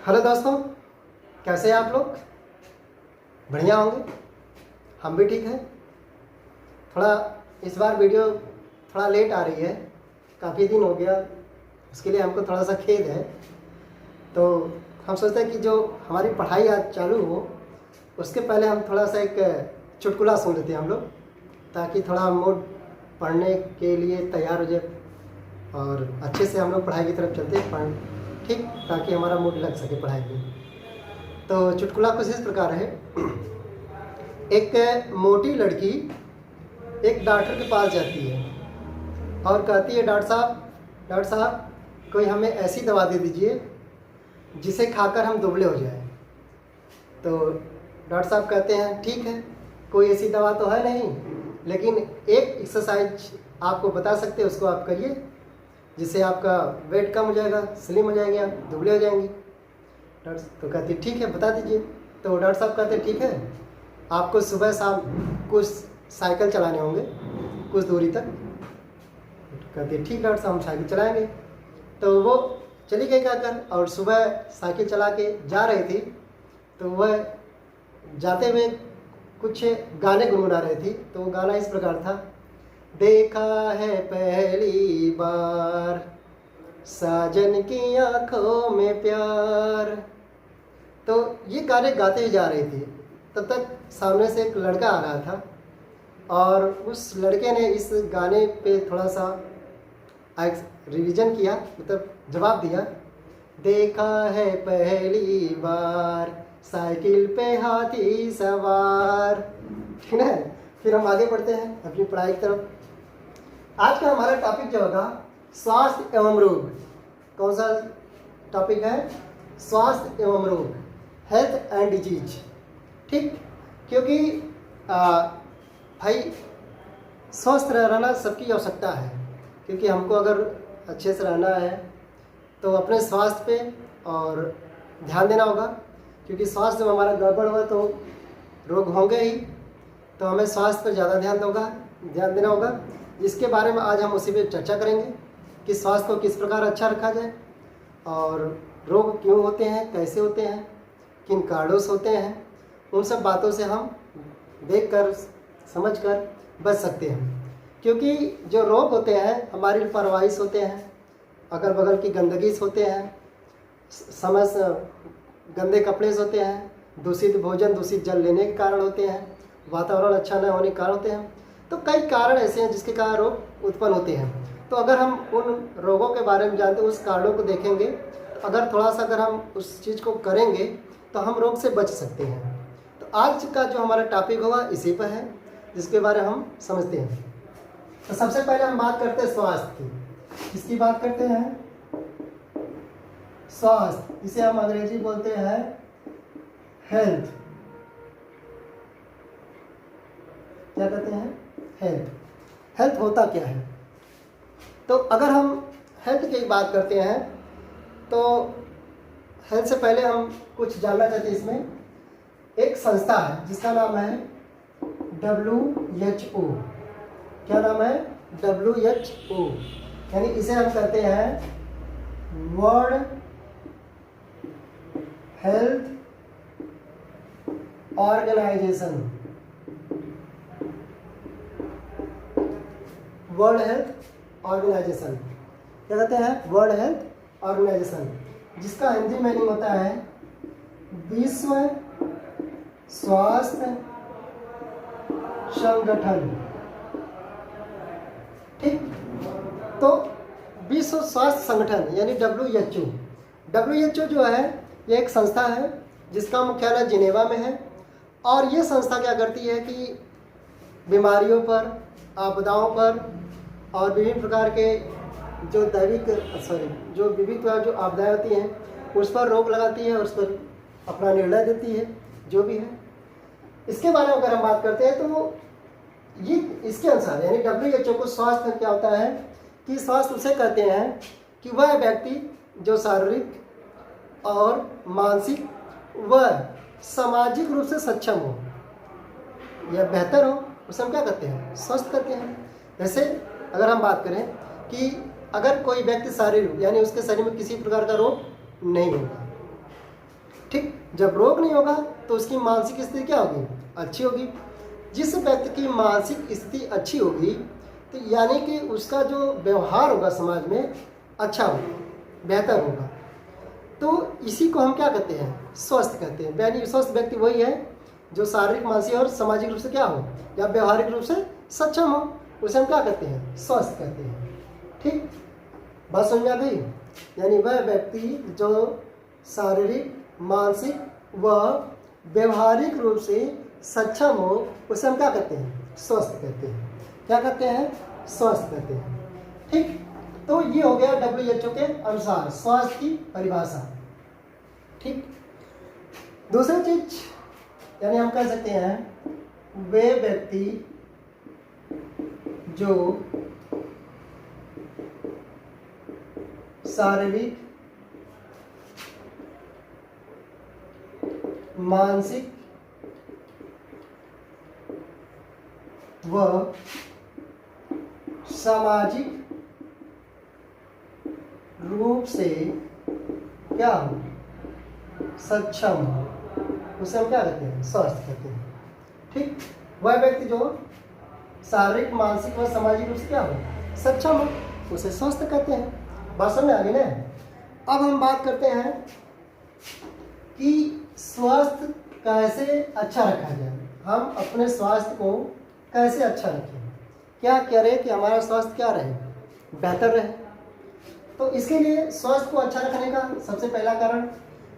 Hello दोस्तों, कैसे हैं आप लोग? बढ़िया होंगे। हम भी ठीक हैं। थोड़ा इस बार वीडियो थोड़ा लेट आ रही है, काफ़ी दिन हो गया, उसके लिए हमको थोड़ा सा खेद है। तो हम सोचते हैं कि जो हमारी पढ़ाई आज चालू हो उसके पहले हम थोड़ा सा एक चुटकुला सुन लेते हैं हम लोग, ताकि थोड़ा मूड पढ़ने के लिए तैयार हो जाए और अच्छे से हम लोग पढ़ाई की तरफ चलते हैं ठीक, ताकि हमारा मूड लग सके पढ़ाई में। तो चुटकुला कुछ इस प्रकार है। एक मोटी लड़की एक डॉक्टर के पास जाती है और कहती है, डॉक्टर साहब कोई हमें ऐसी दवा दे दीजिए जिसे खाकर हम दुबले हो जाएं। तो डॉक्टर साहब कहते हैं, ठीक है, कोई ऐसी दवा तो है नहीं, लेकिन एक एक्सरसाइज आपको बता सकते हैं, उसको आप करिए जिससे आपका वेट कम हो जाएगा, स्लिम हो जाएंगे, आप दुबले हो जाएंगे। डॉक्टर तो कहती है, ठीक है, बता दीजिए। तो डॉक्टर साहब कहते हैं, ठीक है, आपको सुबह शाम कुछ साइकिल चलाने होंगे कुछ दूरी तक। कहती है, ठीक डॉक्टर साहब, हम साइकिल चलाएंगे। तो वो चली गई कहकर, और सुबह साइकिल चला के जा रही थी, तो वह जाते हुए कुछ गाने गुनगुना रही थी। तो वो गाना इस प्रकार था, देखा है पहली बार साजन की आंखों में प्यार। तो ये गाने गाते ही जा रही थी, तब तक सामने से एक लड़का आ रहा था और उस लड़के ने इस गाने पे थोड़ा सा रिवीजन किया, मतलब जवाब दिया, देखा है पहली बार साइकिल पे हाथी सवार। ठीक है, फिर हम आगे बढ़ते हैं अपनी पढ़ाई की तरफ। आज का हमारा टॉपिक जो होगा स्वास्थ्य एवं रोग। कौन सा टॉपिक है? स्वास्थ्य एवं रोग, हेल्थ एंड डिजीज। ठीक, क्योंकि भाई स्वस्थ रहना सबकी आवश्यकता है, क्योंकि हमको अगर अच्छे से रहना है तो अपने स्वास्थ्य पे और ध्यान देना होगा, क्योंकि स्वास्थ्य में हमारा गड़बड़ हुआ तो रोग होंगे ही। तो हमें स्वास्थ्य पर ज़्यादा ध्यान देना होगा, जिसके बारे में आज हम उसी पे चर्चा करेंगे कि स्वास्थ्य को किस प्रकार अच्छा रखा जाए और रोग क्यों होते हैं, कैसे होते हैं, किन कारणों से होते हैं। उन सब बातों से हम देखकर समझकर बच सकते हैं, क्योंकि जो रोग होते हैं हमारी लापरवाही से होते हैं, अगल बगल की गंदगी से होते हैं, समय से गंदे कपड़े से होते हैं, दूषित भोजन दूषित जल लेने के कारण होते हैं, वातावरण अच्छा न होने के कारण होते हैं। तो कई कारण ऐसे हैं जिसके कारण रोग उत्पन्न होते हैं। तो अगर हम उन रोगों के बारे में जानते हैं, उस कारणों को देखेंगे, तो अगर थोड़ा सा अगर हम उस चीज़ को करेंगे तो हम रोग से बच सकते हैं। तो आज का जो हमारा टॉपिक होगा इसी पर है, जिसके बारे में हम समझते हैं। तो सबसे पहले हम बात करते हैं स्वास्थ्य की। किसकी बात करते हैं? स्वास्थ्य, इसे हम अंग्रेजी बोलते हैं हेल्थ। क्या कहते हैं? हेल्थ। हेल्थ होता क्या है? तो अगर हम हेल्थ की बात करते हैं तो हेल्थ से पहले हम कुछ जानना चाहते हैं। इसमें एक संस्था है जिसका नाम है WHO। क्या नाम है? WHO, यानी इसे हम कहते हैं world health organization. World health organization क्या कहते हैं? वर्ल्ड हेल्थ ऑर्गेनाइजेशन, जिसका हिंदी मीनिंग होता है विश्व स्वास्थ्य संगठन। ठीक, तो विश्व स्वास्थ्य संगठन यानी WHO जो है ये एक संस्था है जिसका मुख्यालय जिनेवा में है। और ये संस्था क्या करती है कि बीमारियों पर, आपदाओं पर और विभिन्न प्रकार के जो जो विविध प्रकार जो आपदाएं होती हैं उस पर रोक लगाती है, उस पर अपना निर्णय देती है, जो भी है। इसके बारे में अगर हम बात करते हैं तो ये इसके अनुसार यानी WHO को स्वास्थ्य क्या होता है कि स्वास्थ्य उसे कहते हैं कि वह व्यक्ति जो शारीरिक और मानसिक व सामाजिक रूप से सक्षम हो या बेहतर हो, उसे हम क्या कहते हैं? स्वस्थ कहते हैं। जैसे अगर हम बात करें कि अगर कोई व्यक्ति शारीरिक यानी उसके शरीर में किसी प्रकार का रोग नहीं होगा, ठीक, जब रोग नहीं होगा तो उसकी मानसिक स्थिति क्या होगी, अच्छी होगी। जिस व्यक्ति की मानसिक स्थिति अच्छी होगी तो यानी कि उसका जो व्यवहार होगा समाज में अच्छा होगा, बेहतर होगा। तो इसी को हम क्या कहते हैं, स्वस्थ कहते हैं। यानी स्वस्थ व्यक्ति वही है जो शारीरिक, मानसिक और सामाजिक रूप से क्या हो या व्यवहारिक रूप से सक्षम हो, उसे हम क्या कहते हैं, स्वस्थ कहते हैं। ठीक, बात समझ में आ गई। यानी वह व्यक्ति जो शारीरिक, मानसिक व व्यवहारिक रूप से सक्षम हो उसे हम क्या कहते हैं, स्वस्थ कहते हैं। क्या कहते हैं, स्वस्थ कहते हैं। ठीक, तो ये हो गया WHO के अनुसार स्वास्थ्य की परिभाषा। ठीक, दूसरी चीज यानी हम कह सकते हैं वे व्यक्ति जो शारीरिक, मानसिक व सामाजिक रूप से क्या हो, सक्षम हो, उसे हम क्या कहते हैं, स्वस्थ कहते हैं। ठीक, वह व्यक्ति जो शारीरिक, मानसिक व सामाजिक रूप से क्या हो, सक्षम हो, उसे स्वस्थ कहते हैं। बात समझ में आ गई ना। अब हम बात करते हैं कि स्वास्थ्य कैसे अच्छा रखा जाए, हम अपने स्वास्थ्य को कैसे अच्छा रखें, क्या करें कि हमारा स्वास्थ्य क्या रहे, बेहतर रहे। तो इसके लिए स्वास्थ्य को अच्छा रखने का सबसे पहला कारण,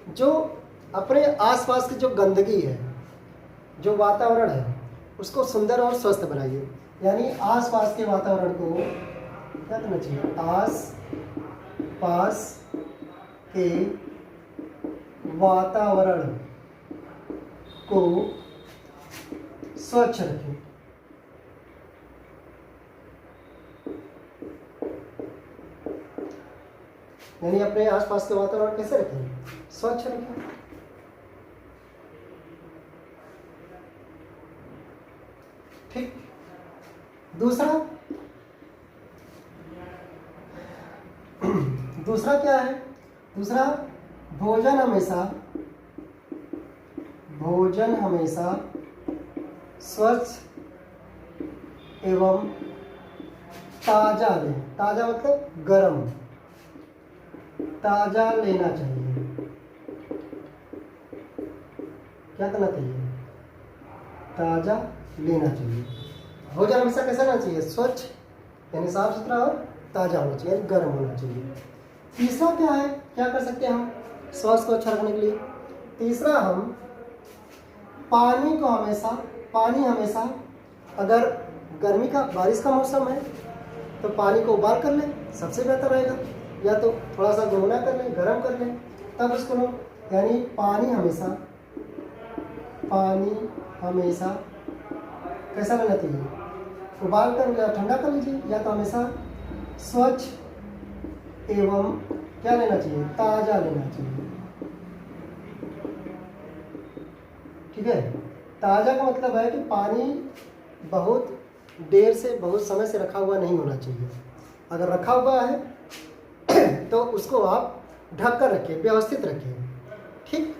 जो अपने आसपास की जो गंदगी है, जो वातावरण है, उसको सुंदर और स्वस्थ बनाइए। यानी आसपास के वातावरण को क्या करना चाहिए, आस पास के वातावरण को स्वच्छ रखें। यानी अपने आसपास के वातावरण कैसे रखें, स्वच्छ रखें। ठीक, दूसरा क्या है, दूसरा भोजन हमेशा स्वच्छ एवं ताजा लें। ताजा मतलब गर्म, ताजा लेना चाहिए। क्या करना चाहिए, ताजा लेना चाहिए। भोजन हमेशा कैसा रहना चाहिए, स्वच्छ यानी साफ सुथरा और ताजा होना चाहिए, गर्म होना चाहिए। तीसरा क्या है, क्या कर सकते हैं हम स्वास्थ्य को अच्छा रखने के लिए। तीसरा, हम पानी हमेशा अगर गर्मी का, बारिश का मौसम है तो पानी को उबाल कर लें, सबसे बेहतर रहेगा। या तो थोड़ा सा गुनगुना कर लें, गर्म कर लें, तब उसको लो। यानी पानी हमेशा कैसा लेना चाहिए, उबाल कर या ठंडा कर लीजिए, या तो हमेशा स्वच्छ एवं क्या लेना चाहिए, ताज़ा लेना चाहिए। ठीक है, ताज़ा का मतलब है कि पानी बहुत देर से, बहुत समय से रखा हुआ नहीं होना चाहिए। अगर रखा हुआ है तो उसको आप ढक कर रखिए, व्यवस्थित रखिए। ठीक,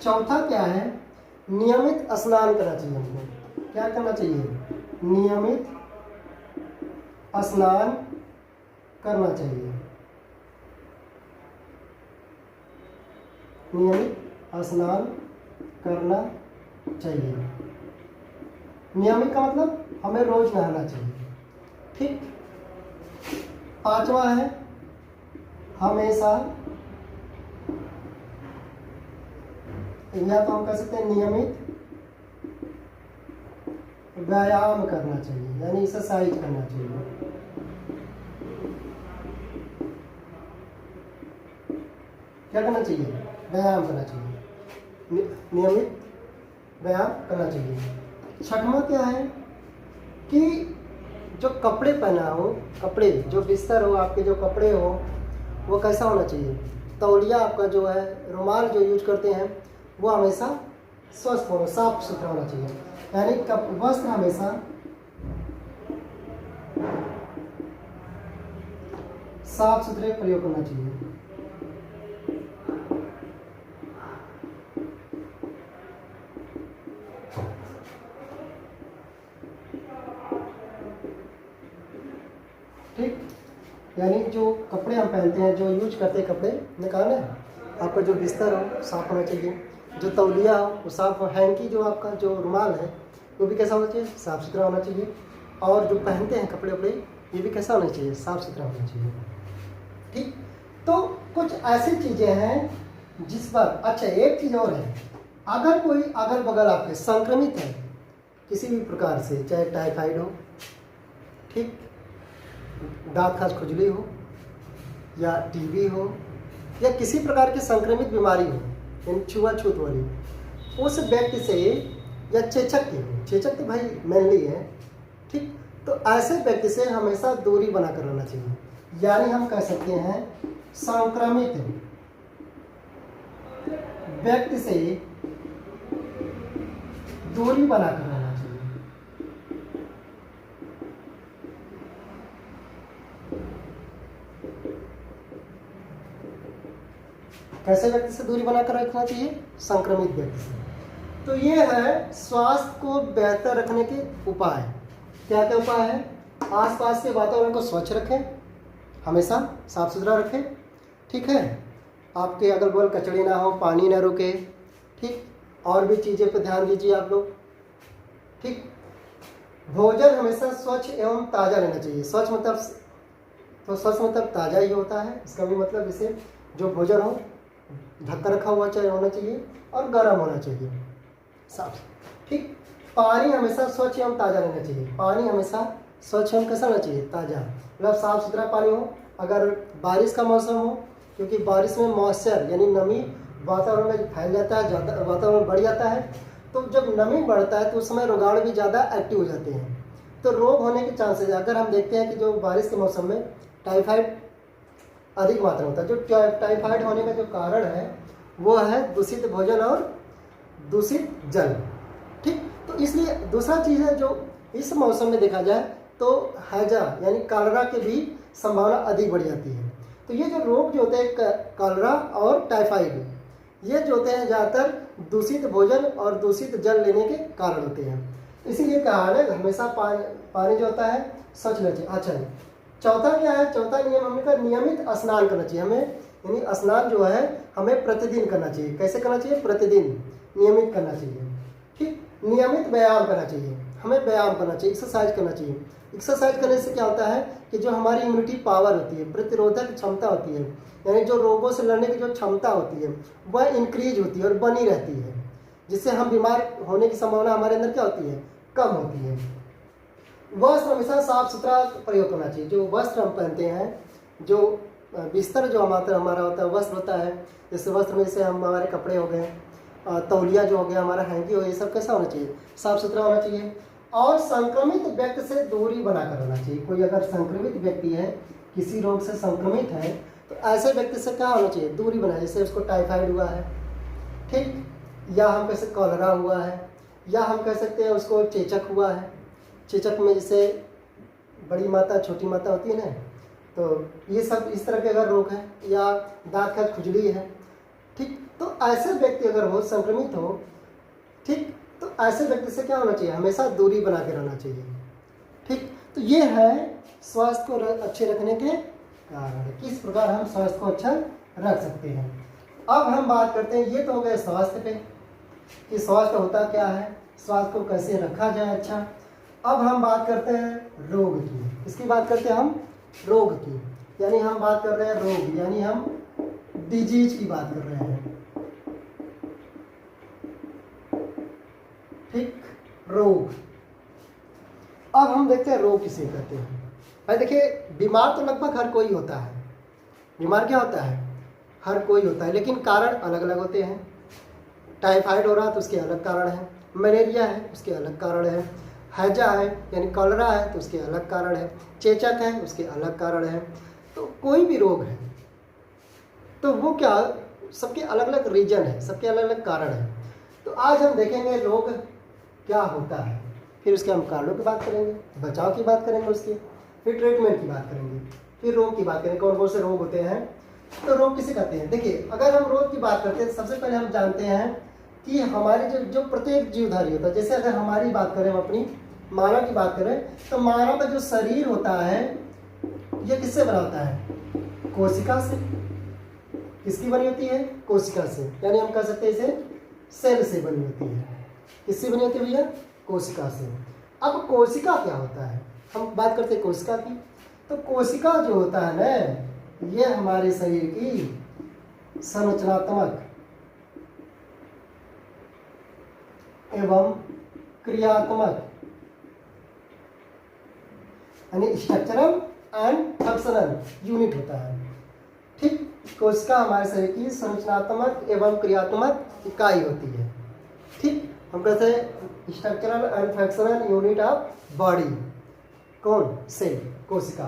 चौथा क्या है, नियमित स्नान करना चाहिए हमको। क्या करना चाहिए, नियमित स्नान करना चाहिए। नियमित स्नान करना चाहिए। नियमित का मतलब हमें रोज नहाना चाहिए। ठीक, पांचवा है हमेशा, या तो हम कह सकते हैं नियमित व्यायाम करना चाहिए, यानी एक्सरसाइज करना चाहिए। क्या करना चाहिए, व्यायाम करना चाहिए, नियमित व्यायाम करना चाहिए। छठवां क्या है कि जो कपड़े पहना हो, कपड़े जो बिस्तर हो, आपके जो कपड़े हो वो कैसा होना चाहिए, तौलिया आपका जो है, रुमाल जो यूज करते हैं वो हमेशा स्वस्थ होना, साफ सुथरा होना चाहिए। यानी वस्त्र हमेशा साफ सुथरे प्रयोग करना चाहिए। ठीक, यानी जो कपड़े हम पहनते हैं, जो यूज करते हैं कपड़े ने कहा ना, आपका जो बिस्तर हो साफ़ होना चाहिए, जो तौलिया हो वो साफ़ हो, हैंकी जो आपका जो रुमाल है वो भी कैसा होना चाहिए, साफ़ सुथरा होना चाहिए, और जो पहनते हैं कपड़े वपड़े ये भी कैसा होना चाहिए, साफ़ सुथरा होना चाहिए। ठीक, तो कुछ ऐसी चीज़ें हैं जिस पर, अच्छा एक चीज़ और है, अगर कोई अगल बगल आपके संक्रमित है किसी भी प्रकार से, चाहे टाइफाइड हो, ठीक, दांत खाज खुजली हो, या टीबी हो, या किसी प्रकार की संक्रमित बीमारी हो, यानी छुआछूत वाली, उस व्यक्ति से, या चेचक की हो, चेचक तो भाई मेनली है, ठीक, तो ऐसे व्यक्ति से हमेशा दूरी बनाकर रहना चाहिए। यानी हम कह सकते हैं संक्रमित व्यक्ति से दूरी बनाकर रहना चाहिए। कैसे व्यक्ति से दूरी बनाकर रखना चाहिए, संक्रमित व्यक्ति से। तो ये है स्वास्थ्य को बेहतर रखने के उपाय। क्या क्या उपाय है, आसपास के वातावरण को स्वच्छ रखें, हमेशा साफ सुथरा रखें, ठीक है, आपके अगल बगल कचड़े ना हो, पानी ना रुके, ठीक, और भी चीज़ें पर ध्यान दीजिए आप लोग, ठीक, भोजन हमेशा स्वच्छ एवं ताज़ा रहना चाहिए। स्वच्छ मतलब, तो स्वच्छ मतलब ताज़ा ही होता है, इसका भी मतलब जैसे जो भोजन हो ढक्का रखा हुआ चाहिए, होना चाहिए, और गर्म होना चाहिए, साफ, ठीक, पानी हमेशा स्वच्छ एवं ताज़ा रहना चाहिए। पानी हमेशा स्वच्छ एवं कैसा होना चाहिए, ताज़ा, मतलब साफ़ सुथरा पानी हो। अगर बारिश का मौसम हो, क्योंकि बारिश में मॉइस्चर यानी नमी वातावरण में फैल जाता है, ज़्यादा वातावरण बढ़ जाता है, तो जब नमी बढ़ता है तो उस समय रोगाणु भी ज़्यादा एक्टिव हो जाते हैं, तो रोग होने के चांसेस। अगर हम देखते हैं कि जो बारिश के मौसम में टाइफाइड अधिक मात्रा होता है, जो टाइफाइड होने का जो कारण है वो है दूषित भोजन और दूषित जल, ठीक, तो इसलिए दूसरा चीज़ है जो इस मौसम में देखा जाए तो हैजा यानी कॉलरा की भी संभावना अधिक बढ़ जाती है। तो ये जो रोग जो होते हैं कॉलरा और टाइफाइड, ये जो होते हैं ज़्यादातर दूषित भोजन और दूषित जल लेने के कारण होते हैं। इसीलिए कहा है हमेशा पानी जो होता है स्वच्छ रहना चाहिए। अच्छा, चौथा क्या है, चौथा नियम हमने कहा नियमित स्नान करना चाहिए हमें, यानी स्नान जो है हमें प्रतिदिन करना चाहिए। कैसे करना चाहिए, प्रतिदिन नियमित करना चाहिए, ठीक, नियमित व्यायाम करना चाहिए, हमें व्यायाम करना चाहिए, एक्सरसाइज करना चाहिए। एक्सरसाइज करने से क्या होता है कि जो हमारी इम्यूनिटी पावर होती है, प्रतिरोधक क्षमता होती है, यानी जो रोगों से लड़ने की जो क्षमता होती है वह इंक्रीज होती है और बनी रहती है, जिससे हम बीमार होने की संभावना हमारे अंदर क्या होती है, कम होती है। वस्त्र हमेशा साफ सुथरा प्रयोग करना चाहिए। जो वस्त्र हम पहनते हैं, जो बिस्तर जो हमारा होता है, वस्त्र होता है, जैसे वस्त्र में जैसे हमारे कपड़े हो गए, तौलिया जो हो गया, हमारा हैंकी हो, ये सब कैसा होना चाहिए, साफ सुथरा होना चाहिए। और संक्रमित व्यक्ति से दूरी बनाकर रहना चाहिए। कोई अगर संक्रमित व्यक्ति है, किसी रोग से संक्रमित है, तो ऐसे व्यक्ति से क्या होना चाहिए, दूरी बनाए। जैसे उसको टाइफाइड हुआ है, ठीक, या हम कह सकते कॉलरा हुआ है, या हम कह सकते हैं उसको चेचक हुआ है। चेचक में जैसे बड़ी माता छोटी माता होती है ना, तो ये सब इस तरह के अगर रोग है, या दांत खाज खुजली है, ठीक, तो ऐसे व्यक्ति अगर हो, संक्रमित हो, ठीक, तो ऐसे व्यक्ति से क्या होना चाहिए, हमेशा दूरी बना के रहना चाहिए, ठीक। तो ये है स्वास्थ्य को अच्छे रखने के कारण, किस प्रकार हम स्वास्थ्य को अच्छा रख सकते हैं। अब हम बात करते हैं, ये तो हो गए स्वास्थ्य पे कि स्वास्थ्य होता क्या है, स्वास्थ्य को कैसे रखा जाए अच्छा। अब हम बात करते हैं रोग की। इसकी बात करते हैं हम रोग की, यानी हम बात कर रहे हैं रोग, यानी हम डिजीज की बात कर रहे हैं, ठीक, रोग। अब हम देखते हैं रोग किसे कहते हैं। भाई देखिए, बीमार तो लगभग हर कोई होता है, बीमार क्या होता है, हर कोई होता है, लेकिन कारण अलग अलग होते हैं। टाइफाइड हो रहा है तो उसके अलग कारण है, मलेरिया है उसके अलग कारण है, हैजा है यानी कॉलरा है तो उसके अलग कारण है, चेचक है उसके अलग कारण है। तो कोई भी रोग है तो वो क्या, सबके अलग अलग रीजन है, सबके अलग अलग कारण है। तो आज हम देखेंगे रोग क्या होता है, फिर उसके हम कारणों की बात करेंगे, बचाव की बात करेंगे उसकी, फिर ट्रीटमेंट की बात करेंगे, फिर रोग की बात करेंगे, कौन कौन से रोग होते हैं। तो रोग किसे कहते हैं, देखिए अगर हम रोग की बात करते हैं, सबसे पहले हम जानते हैं कि हमारे जो प्रत्येक जीवधारी होता है, जैसे अगर हमारी बात करें, हम अपनी मानव की बात करें, तो मानव का जो शरीर होता है ये किससे बना होता है? कोशिका से। किसकी बनी होती है? कोशिका से। यानी हम कह सकते हैं इसे सेल से बनी होती है। किससे बनी होती है भैया? कोशिका से। अब कोशिका क्या होता है? हम बात करते हैं कोशिका की। तो कोशिका जो होता है ना, ये हमारे शरीर की संरचनात्मक एवं क्रियात्मक यानी स्ट्रक्चरल एंड फंक्शनल यूनिट होता है। ठीक, कोशिका हमारे शरीर की संरचनात्मक एवं क्रियात्मक इकाई होती है। ठीक, हम कहते हैं structural and functional unit of body. कौन? सेल, कोशिका।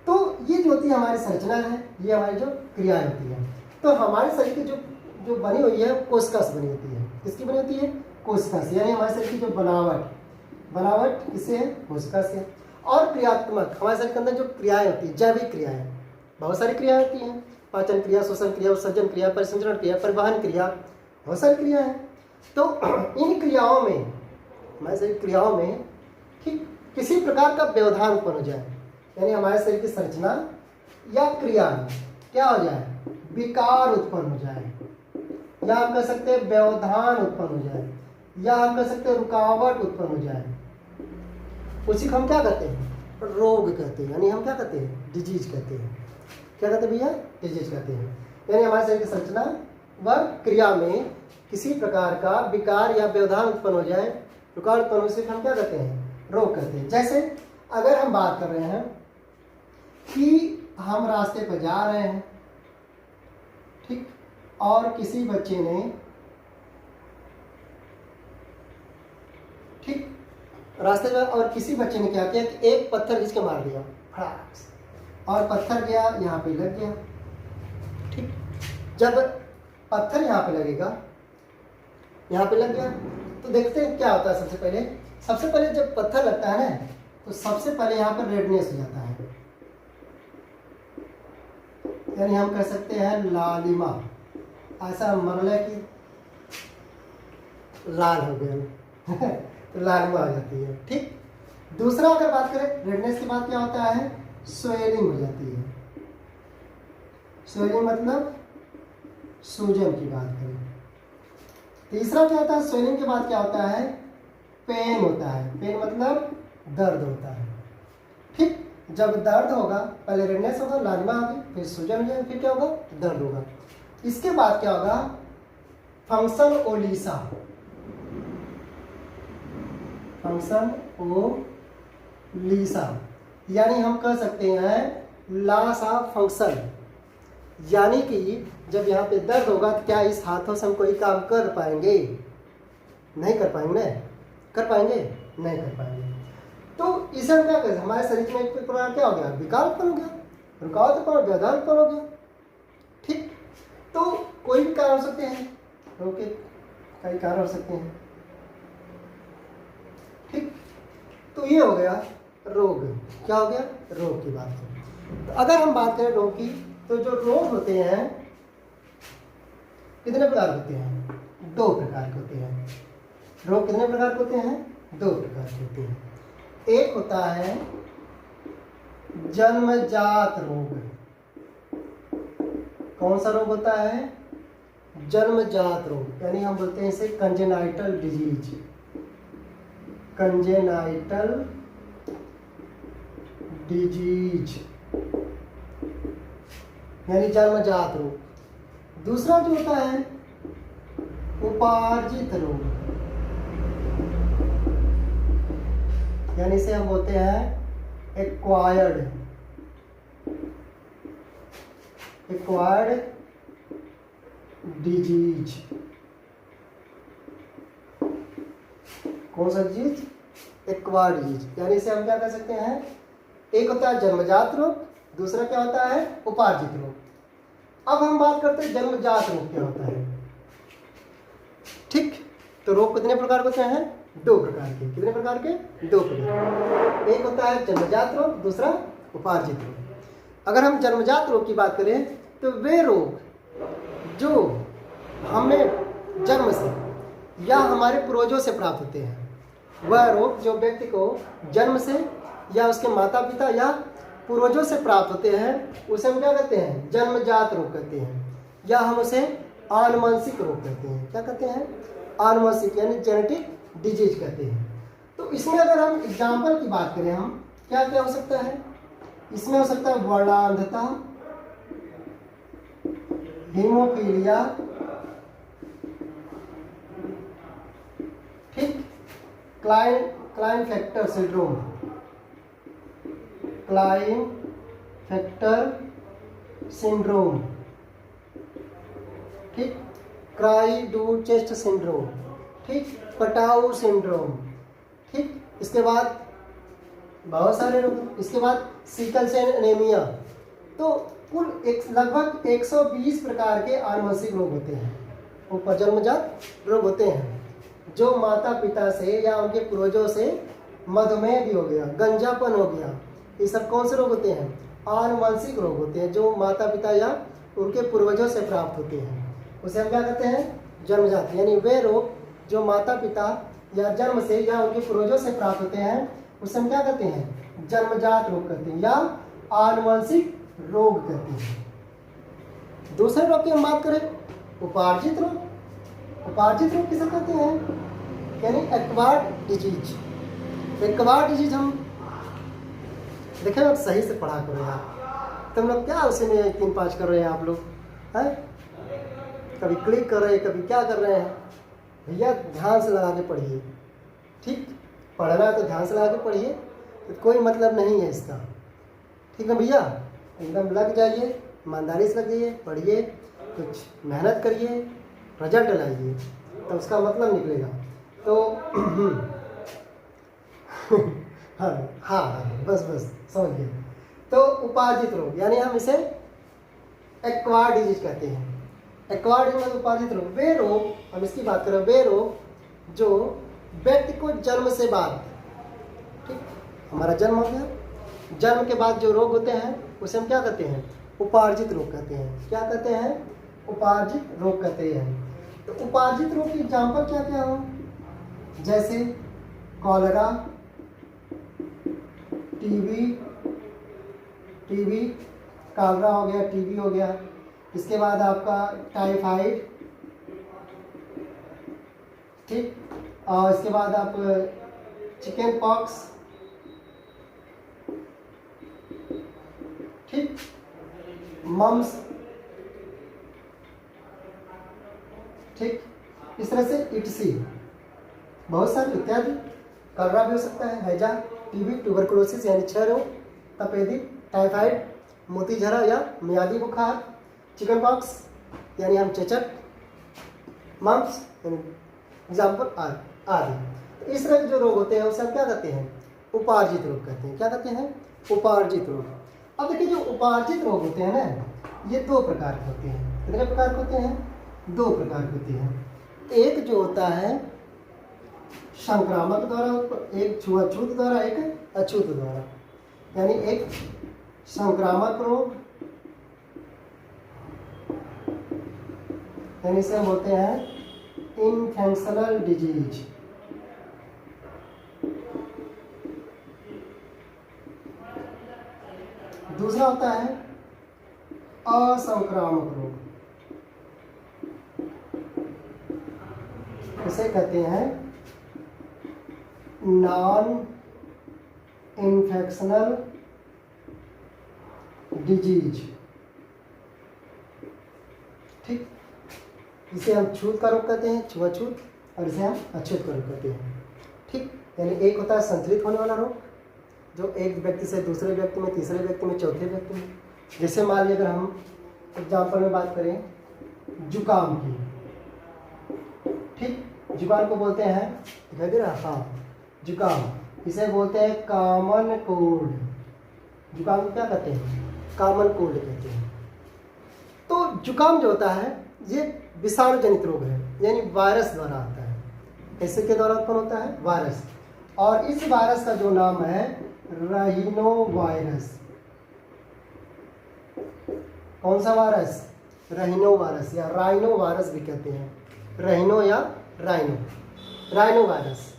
तो ये जो होती है हमारी संरचना है, ये हमारी जो क्रियाएं होती है। तो हमारे शरीर की जो बनी हुई है कोशिका से बनी होती है। किसकी बनी होती है? कोशिका से। यानी हमारे शरीर की जो बनावट किससे है? कोशिका से। और क्रियात्मक, हमारे शरीर के अंदर जो क्रियाएं होती है, जैविक क्रियाएं, बहुत सारी क्रियाएं होती हैं। पाचन क्रिया, श्वसन क्रिया, उत्सर्जन क्रिया, परिसंचरण क्रिया, परिवहन क्रिया, बहुत सारी क्रिया है। तो इन क्रियाओं में, हमारे शरीर क्रियाओं में ठीक किसी प्रकार का व्यवधान उत्पन्न हो जाए, यानी हमारे शरीर की संरचना या क्रिया में क्या हो जाए? विकार उत्पन्न हो जाए, या हम कह सकते हैं व्यवधान उत्पन्न हो जाए, या हम कह सकते हैं रुकावट उत्पन्न हो जाए, उसी को हम क्या कहते हैं? रोग कहते हैं। यानी हम क्या कहते हैं? डिजीज कहते हैं। क्या कहते हैं भैया? डिजीज कहते हैं। यानी हमारे शरीर की संरचना व क्रिया में किसी प्रकार का विकार या व्यवधान उत्पन्न हो जाए, रुकावट उत्पन्न हो, उसे हम क्या कहते हैं? रोग कहते हैं। जैसे अगर हम बात कर रहे हैं कि हम रास्ते पर जा रहे हैं, ठीक, और किसी बच्चे ने ठीक रास्ते में, और किसी बच्चे ने क्या किया कि एक पत्थर जिसके मार दिया फटाक से, और पत्थर गया यहाँ पे लग गया। ठीक, जब पत्थर यहाँ पे लगेगा, यहाँ पे लग गया, तो देखते हैं क्या होता है। सबसे पहले जब पत्थर लगता है ना, तो सबसे पहले यहाँ पर रेडनेस हो जाता है, यानी हम कह सकते हैं लालिमा। ऐसा मरले की लाल हो गया तो लालिमा हो जाती है। ठीक, दूसरा अगर बात करें रेडनेस के बाद क्या होता है? स्वेलिंग हो जाती है। स्वेलिंग मतलब सूजन की बात करें। तीसरा क्या होता है? स्वेलिंग के बाद क्या होता है? पेन होता है। पेन मतलब दर्द होता है। ठीक, जब दर्द होगा, पहले रेडनेस होगा, लालिमा होगी, फिर सूजन हो जाएगी, फिर क्या होगा? दर्द होगा। इसके बाद क्या होगा? फंक्शन ओलिसा। फंक्शन ओलिसा यानी हम कह सकते हैं लॉस ऑफ फंक्शन। यानी कि जब यहाँ पे दर्द होगा तो क्या इस हाथों से हम कोई काम कर पाएंगे? नहीं कर पाएंगे। कर पाएंगे? नहीं कर पाएंगे। तो इसे हम क्या करें? हमारे शरीर में एक प्रकार क्या हो गया? विकार उत्पन्न हो गया, रुकावट उत्पन्न, व्यवधान उत्पन्न हो गया। ठीक, तो कोई भी कारण हो सकते हैं, रोग के कई कारण हो सकते हैं। ठीक, तो ये हो गया रोग। क्या हो गया? रोग की बात करें। तो अगर हम बात करें रोग की, तो जो रोग होते हैं कितने प्रकार होते हैं? 2 प्रकार के होते हैं। रोग कितने प्रकार के होते हैं? 2 प्रकार के होते हैं। एक होता है जन्मजात रोग। कौन सा रोग होता है? जन्मजात रोग, यानी हम बोलते हैं इसे कंजेनाइटल डिजीज। कंजेनाइटल डिजीज यानी जन्मजात रोग। दूसरा जो होता है उपार्जित रोग, यानी इसे हम बोलते हैं एक्वायर्ड डिजीज। कौन सा डिजीज? Acquired disease. यानी इसे हम क्या कह सकते हैं? एक होता है जन्मजात रोग, दूसरा क्या होता है? उपार्जित रोग। अब हम बात करते हैं जन्मजात रोग क्या होता है। ठीक, तो रोग कितने प्रकार होते हैं? 2 प्रकार के। कितने प्रकार के? 2 प्रकार। एक होता है जन्मजात रोग, दूसरा उपार्जित रोग। अगर हम जन्मजात रोग की बात करें तो वे रोग जो हमें जन्म से या हमारे पूर्वजों से प्राप्त होते हैं, वह रोग जो व्यक्ति को जन्म से या उसके माता पिता या पूर्वजों से प्राप्त होते हैं उसे हम क्या कहते हैं, जन्मजात रोग कहते हैं, या हम उसे आनुवंशिक रोग कहते हैं। क्या कहते हैं, आनुवंशिक यानी जेनेटिक डिजीज कहते हैं। तो इसमें अगर हम एग्जाम्पल की बात करें, हम क्या क्या हो सकता है, इसमें हो सकता है वर्णांधता, हीमोफीलिया, ठीक, क्लाइनफेक्टर सिंड्रोम, क्लाइनफेक्टर सिंड्रोम, ठीक, क्राई डू चेस्ट सिंड्रोम, ठीक, पटाऊ सिंड्रोम, ठीक। इसके बाद बहुत सारे रोग, इसके बाद सिकल सेल एनीमिया। तो कुल लगभग 120 प्रकार के आनुवंशिक रोग होते हैं, ऊपर जन्मजात रोग होते हैं, जो माता पिता से या उनके पूर्वजों से, मधुमेह भी हो गया, गंजापन हो गया, ये सब कौन से रोग होते हैं, आनुवंशिक रोग होते हैं, जो माता पिता या उनके पूर्वजों से प्राप्त होते हैं। उसे हम क्या कहते हैं, जन्मजात, यानी वे रोग जो माता पिता या जन्म से या उनके पूर्वजों से प्राप्त होते हैं उसे हम क्या कहते हैं, जन्मजात रोग कहते हैं या आनुवंशिक रोग कहते हैं। दूसरे रोग की हम बात करें, उपार्जित रोग। उपार्जित रोग किसे कहते हैं, यानी एक्वायर्ड डिजीज। एक्वायर्ड डिजीज हम देखें, आप सही से पढ़ा करो यार, तुम लोग क्या उसी में 3-5 कर रहे हैं आप लोग हैं, कभी क्लिक कर रहे हैं, कभी क्या कर रहे हैं। भैया ध्यान से लगा के पढ़िए, ठीक, पढ़ना है तो ध्यान से लगा के पढ़िए, तो कोई मतलब नहीं है इसका, ठीक है भैया, एकदम लग जाइए, ईमानदारी से लग जाइए, पढ़िए, कुछ मेहनत करिए, रिजल्ट लाइए, तो उसका मतलब निकलेगा। तो हाँ, बस समझ गए। तो उपार्जित रोग यानी हम इसे एक्वायर्ड डिजीज कहते हैं। एक्वायर्ड डिजीज मतलब उपार्जित रोग, वे रोग, हम इसकी बात करें, वे रोग जो व्यक्ति को जन्म से बाद, ठीक, हमारा जन्म हो गया, जन्म के बाद जो रोग होते हैं उसे हम क्या कहते हैं, उपार्जित रोग कहते हैं। क्या कहते हैं, उपार्जित रोग कहते हैं। तो उपार्जित रोग की एग्जाम्पल क्या क्या हो, जैसे कॉलेरा, टीबी, कालरा हो गया, टीबी हो गया, इसके बाद आपका टाइफाइड, ठीक, और इसके बाद आप चिकन पॉक्स, ठीक, मम्स, ठीक, इस तरह से इटसी, बहुत सारे इत्यादि। कलरा भी हो सकता है, हैजा, टीबी, ट्यूबरकुलोसिस यानी क्षय रोग, तपेदिक, टाइफाइड, मोतीझरा या मियादी बुखार, चिकन पॉक्स यानी हम चेचक, मम्स यानी एग्जाम्पल आदि। तो इस तरह के जो रोग होते हैं उसे हम क्या कहते हैं, उपार्जित रोग कहते हैं। क्या कहते हैं, उपार्जित रोग। अब देखिए जो उपार्जित रोग होते हैं ना, ये 2 प्रकार के होते हैं। कितने प्रकार के होते हैं, 2 प्रकार के होते हैं। एक जो होता है संक्रामक द्वारा, एक छुआछूत द्वारा, एक अछूत द्वारा, यानी एक संक्रामक रोग, यानी इसे हम बोलते हैं इन्फेक्शनल डिजीज। दूसरा होता है असंक्रामक रोग, इसे कहते हैं नॉन इन्फेक्शनल डिजीज, ठीक। इसे हम छूत का रोग कहते हैं, छुआछूत, और इसे हम अछूत का रोग कहते हैं, ठीक। यानी एक होता है संचलित होने वाला रोग, जो एक व्यक्ति से दूसरे व्यक्ति में, तीसरे व्यक्ति में, चौथे व्यक्ति में। जैसे मान लीजिए अगर हम एग्जाम्पल में बात करें जुकाम की, ठीक, जुकाम को बोलते हैं, दिखाई दे रहा, हाँ, जुकाम, इसे बोलते हैं कॉमन कोल्ड। जुकाम को क्या कहते हैं, कॉमन कोल्ड कहते हैं। तो जुकाम जो होता है ये विषाणु जनित रोग है, यानी वायरस द्वारा आता है। कैसे के द्वारा उत्पन्न होता है, वायरस। और इस वायरस का जो नाम है राइनो वायरस। कौन सा वायरस, राइनो वायरस या राइनो वायरस भी कहते हैं, राइनो या राइनो वायरस।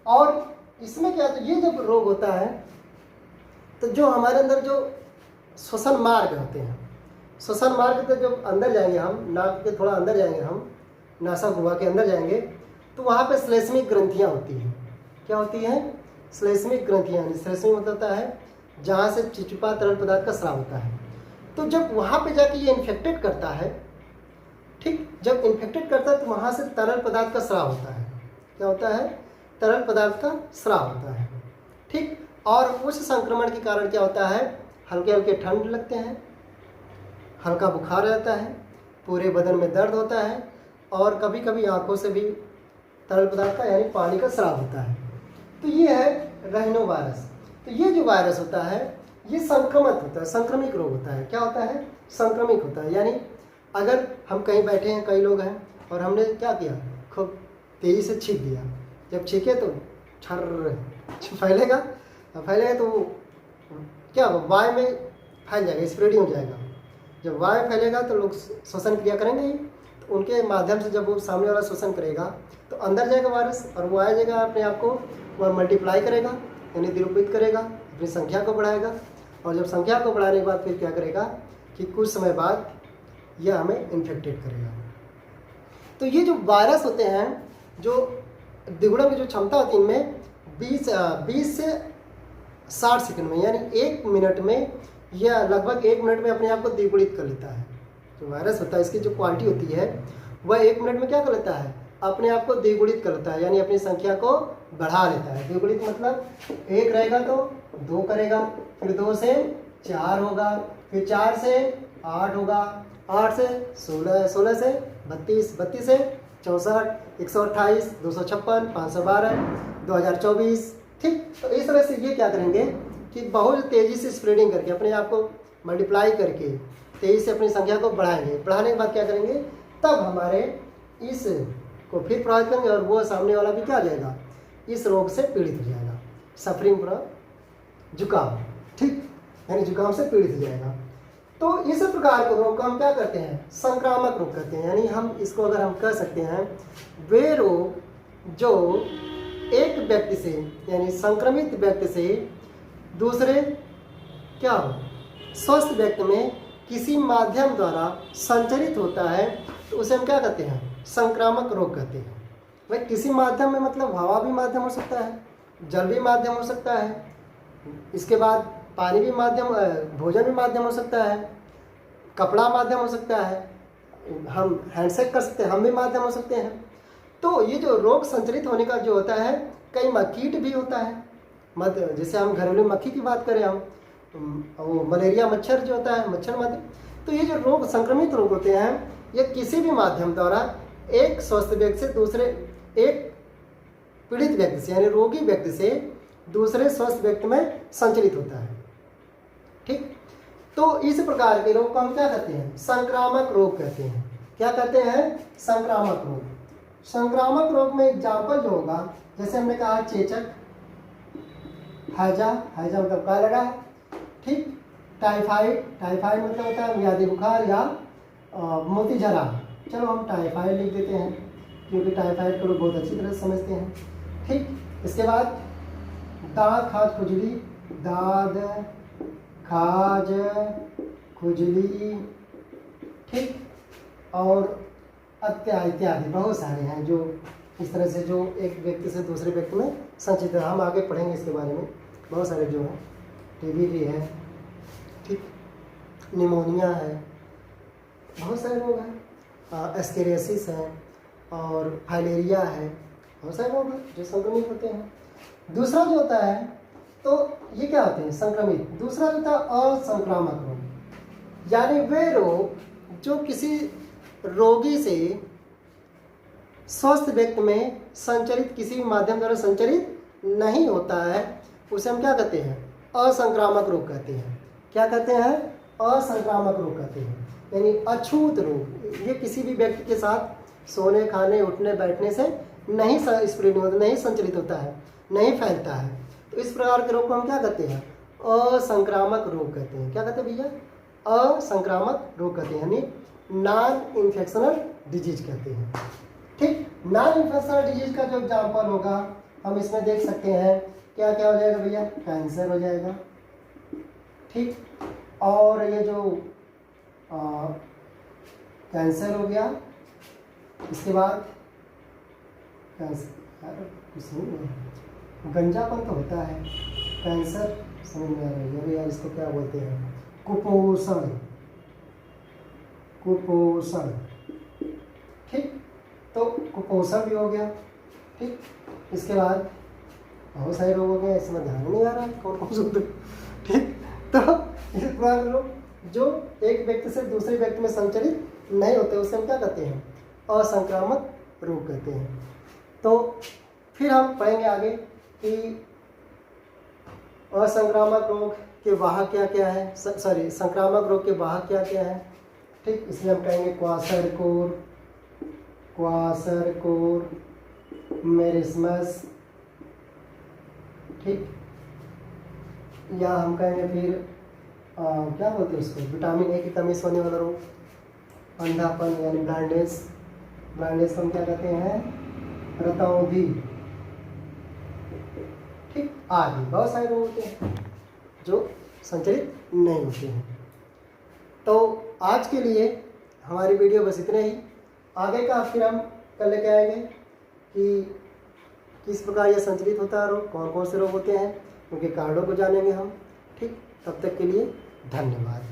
और इसमें क्या, तो ये जब रोग होता है तो जो हमारे अंदर जो श्वसन मार्ग होते हैं, श्वसन मार्ग तो जब अंदर जाएंगे हम, नाक के थोड़ा अंदर जाएंगे हम, नासा गुहा के अंदर जाएंगे, तो वहाँ पे श्लेष्मिक ग्रंथियाँ होती हैं। क्या होती हैं? श्लेष्मिक ग्रंथियाँ। श्लेष्मिक मतलब होता है जहाँ से चिपचिपा तरल पदार्थ का स्राव होता है। तो जब वहाँ पे जाके ये इन्फेक्टेड करता है, ठीक, जब इन्फेक्टेड करता है तो वहाँ से तरल पदार्थ का स्राव होता है। क्या होता है? तरल पदार्थ का स्राव होता है, ठीक। और उस संक्रमण के कारण क्या होता है? हल्के हल्के ठंड लगते हैं, हल्का बुखार रहता है, पूरे बदन में दर्द होता है, और कभी कभी आंखों से भी तरल पदार्थ का यानी पानी का स्राव होता है। तो ये है राइनो वायरस। तो ये जो वायरस होता है ये संक्रमित होता है, संक्रमिक रोग होता है। क्या होता है? संक्रमिक होता है। यानी अगर हम कहीं बैठे हैं, कई लोग हैं, और हमने क्या किया, खूब तेज़ी से छींक दिया, जब छींके तो छर फैलेगा, तो क्या होगा, वायु में फैल जाएगा, स्प्रेडिंग हो जाएगा। जब वायु फैलेगा तो लोग श्वसन क्रिया करेंगे ही, तो उनके माध्यम से जब वो सामने वाला श्वसन करेगा तो अंदर जाएगा वायरस, और वो आ जाएगा अपने आप को, वह मल्टीप्लाई करेगा यानी द्विरूपित करेगा, अपनी संख्या को बढ़ाएगा, और जब संख्या को बढ़ाने के बाद फिर क्या करेगा कि कुछ समय बाद यह हमें इन्फेक्टेड करेगा। तो ये जो वायरस होते हैं, जो द्विगुणन की जो क्षमता होती है इनमें 20 से 60 सेकंड में, यानी 1 मिनट में, या लगभग 1 मिनट में अपने आप को द्विगुणित कर लेता है। जो वायरस होता है इसकी जो क्वालिटी होती है वह 1 मिनट में क्या कर लेता है, अपने आप को द्विगुणित कर लेता है, यानी अपनी संख्या को बढ़ा लेता है। द्विगुणित मतलब 1 रहेगा तो 2 करेगा, फिर 2 से 4 होगा, फिर 4 से 8 होगा, 8 से 16, 16 से 32, 32 से 64, 128, 256, 512, 2024, ठीक। तो इस तरह से ये क्या करेंगे कि बहुत तेज़ी से स्प्रेडिंग करके अपने आप को मल्टीप्लाई करके तेज़ी से अपनी संख्या को बढ़ाएंगे। बढ़ाने के बाद क्या करेंगे, तब हमारे इस को फिर प्रभावित करेंगे, और वो सामने वाला भी क्या आ जाएगा, इस रोग से पीड़ित हो जाएगा, सफरिंग फ्रॉम जुकाम, ठीक, यानी जुकाम से पीड़ित हो जाएगा। तो इस प्रकार के रोग को हम क्या करते हैं, संक्रामक रोग कहते हैं। यानी हम इसको अगर हम कह सकते हैं, वे रोग जो एक व्यक्ति से, यानी संक्रमित व्यक्ति से दूसरे क्या स्वस्थ व्यक्ति में किसी माध्यम द्वारा संचरित होता है, तो उसे हम क्या कहते हैं, संक्रामक रोग कहते हैं। भाई किसी माध्यम में मतलब हवा भी माध्यम हो सकता है, जल भी माध्यम हो सकता है, इसके बाद पानी भी माध्यम, भोजन भी माध्यम हो सकता है, कपड़ा माध्यम हो सकता है, हम हैंडशेक कर सकते हैं, हम भी माध्यम हो सकते हैं। तो ये जो रोग संचरित होने का जो होता है, कई कीट भी होता है, जैसे हम घरेलू मक्खी की बात करें, हम वो मलेरिया मच्छर जो होता है, मच्छर माध्यम। तो ये जो रोग संक्रमित रोग होते हैं, ये किसी भी माध्यम द्वारा एक स्वस्थ व्यक्ति से दूसरे, एक पीड़ित व्यक्ति से यानी रोगी व्यक्ति से दूसरे स्वस्थ व्यक्ति में संचरित होता है, ठीक। तो इस प्रकार के रोग को हम क्या कहते हैं, संक्रामक रोग कहते हैं। क्या कहते हैं, संक्रामक रोग। संक्रामक रोग में एग्जाम्पल जो होगा, जैसे हमने कहा चेचक, हैजा, हैजा मतलब कॉलेरा, ठीक, टाइफाइड, टाइफाइड मतलब होता है मियादी बुखार या मोतीझरा। चलो हम टाइफाइड लिख देते हैं, क्योंकि टाइफाइड को लोग बहुत अच्छी तरह से समझते हैं, ठीक। इसके बाद दाँत खाज खुजली, दाद खाज खुजली, ठीक, और इत्यादि बहुत सारे हैं जो इस तरह से जो एक व्यक्ति से दूसरे व्यक्ति में संचित है। हम आगे पढ़ेंगे इसके बारे में, बहुत सारे जो हैं, टीबी भी है, ठीक, निमोनिया है, बहुत सारे रोग हैं, एस्केरियासिस है, और फाइलेरिया है, बहुत सारे रोग हैं जो संक्रमित होते हैं। दूसरा जो होता है, तो ये क्या होते हैं, संक्रमित। दूसरा जो होता है असंक्रामक रोग, यानी वे रोग जो किसी रोगी से स्वस्थ व्यक्ति में संचरित, किसी भी माध्यम द्वारा संचरित नहीं होता है, उसे हम क्या कहते हैं, असंक्रामक रोग कहते हैं। क्या कहते हैं, असंक्रामक रोग कहते हैं, यानी अछूत रोग। ये किसी भी व्यक्ति के साथ सोने, खाने, उठने, बैठने से नहीं स्प्रेड होता, नहीं संचरित होता है, नहीं फैलता है। तो इस प्रकार के रोग को हम क्या कहते हैं, असंक्रामक रोग कहते हैं। क्या कहते हैं भैया, असंक्रामक रोग कहते हैं, यानी नॉन इन्फेक्शनल डिजीज कहते हैं, ठीक। नॉन इन्फेक्शनल डिजीज का जो एग्जाम्पल होगा हम इसमें देख सकते हैं, क्या क्या हो जाएगा भैया, कैंसर हो जाएगा, ठीक। और ये जो कैंसर हो गया, इसके बाद कैंसर कुछ नहीं है, गंजापन तो होता है, कैंसर समझ में आ रही है यार, इसको क्या बोलते हैं, कुपोषण, कुपोषण। ठीक, तो कुपोषण भी हो गया। ठीक, इसके बाद बहुत सारे रोग हो गए, इसमें ध्यान नहीं आ रहा है कौन कौन से। ठीक, तो इस प्रकार रोग जो एक व्यक्ति से दूसरे व्यक्ति में संचरित नहीं होते उसे हम क्या कहते हैं, असंक्रामक रोग कहते हैं। तो फिर हम पढ़ेंगे आगे कि असंक्रामक रोग के वाहक क्या क्या है, सॉरी संक्रामक रोग के वाहक क्या क्या है। ठीक, इसलिए हम कहेंगे क्वाशरकोर, क्वाशरकोर, मेरिस्मस। ठीक, या हम कहेंगे फिर क्या बोलते हैं उसको, विटामिन ए की कमी से होने वाला रोग, अंधापन यानी ब्लाइंडनेस, ब्लाइंडनेस को हम क्या कहते हैं, रतौंधी। ठीक, आदि बहुत सारे रोग होते हैं जो संचरित नहीं होते हैं। तो आज के लिए हमारी वीडियो बस इतने ही। आगे का फिर हम कल लेके आएंगे कि किस प्रकार यह संचरित होता है रोग, कौन कौन से रोग होते हैं, उनके कारणों को जानेंगे हम। ठीक, तब तक के लिए धन्यवाद।